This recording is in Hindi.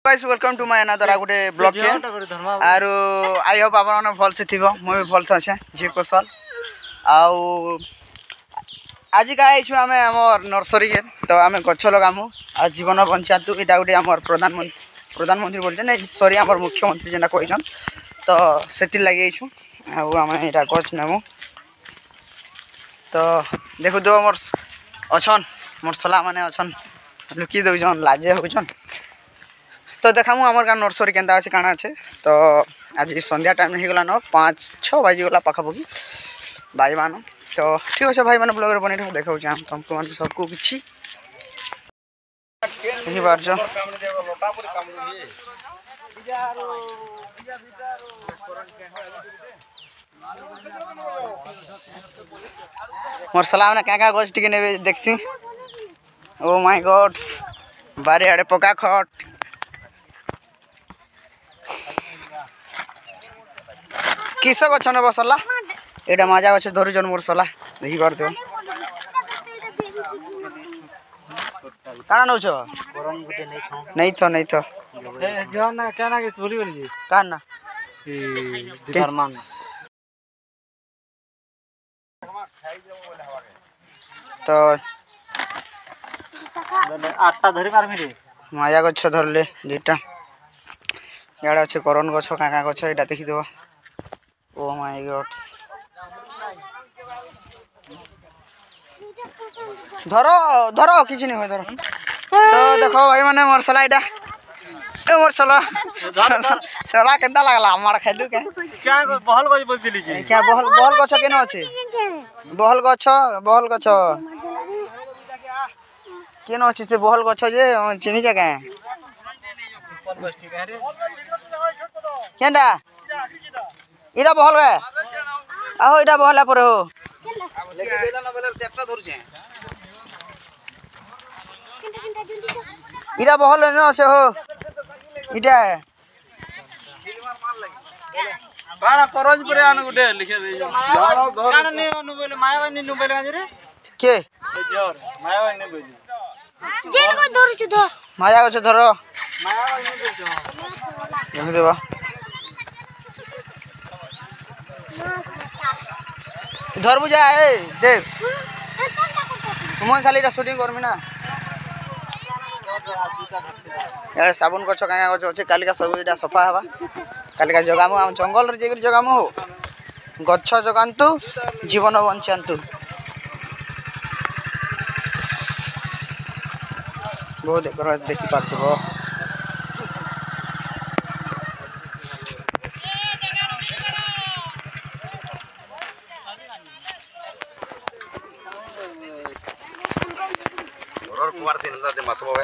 guys welcome to my another गोटे ब्लॉग के आरो आई होप आप माने भल से थिबो मो भी भल से अच्छे जी कुशल आउ आज का आइछु आमे हमर नर्सरी के तो आमे गछ लगामु आ जीवन बंचातु एटा गोटे हमर प्रधानमंत्री बोलते नै सॉरी हमर मुख्यमंत्री जेना कहिछन तो सेति लागि आइछु आ आमे एटा गछ नेमु तो देखु दो हमर अछन मोर सला माने अछन लुकी दउछन लाजे होछन तो देखामु आमर का नर्सरी केंदा अछि काना अछि तो आज संध्या टाइम हो गला न 5-6 बजे गला पाखापाखि भाई मान तो ठीक আছে भाई मान ब्लॉग रे बनै देखाउ छी हम तुमको मान सब को किछि यही बार जो मोर सलाम ना का गछ टिके नेबे देखसी ओ माय गॉड बारे आड़े पका खट किस गछ ने बसला एटा मजा गछ धरि जन मोर सला देखि कर दो काना नौ छ कोरन गुटे नहीं थो ए जो ना काना के बोली बोली काना ई दीपारमान तो आठटा धरि पारमी रे मजा गछ धरले दुटा याडा আছে করন গছ কাকা গছ এটা দেখি দেবা ओ माय गॉड धरो धरो किछि नहीं होय धरो तो देखो भाई माने मोर सला एटा ए मोर सला सला केदा लागला हमर खाइलु के क्या बहल गछ बोलतिली जी क्या बहल गछ केनो अछि बहल गछ केनो अछि से बहल गछ जे चिनी जगह केंडा इरा बहल गे आहो इरा बहला पर हो लेके देला न बोले चेष्टा धरु छे इरा बहल न से हो इटा बाणा करज पर आन गुटे लिखे दे कान ने नु बोले मायावानी नु बोले रे के जोर मायावानी ने बोली जेन को धरु छु धर माया को धरो मायावानी ने बोल देख देबा धर बुझा ए देव मैं खाली शूटिंग करमी ना यार साबुन गछ कांगा गछ अछि कालिका सब एटा सफा हवा कालिका जगामु हम जंगल रे जेगिर जगामु हो गछ जगांतु जीवन बंचांतु बहुत देखि पारथबो कुमार दिन माथबो है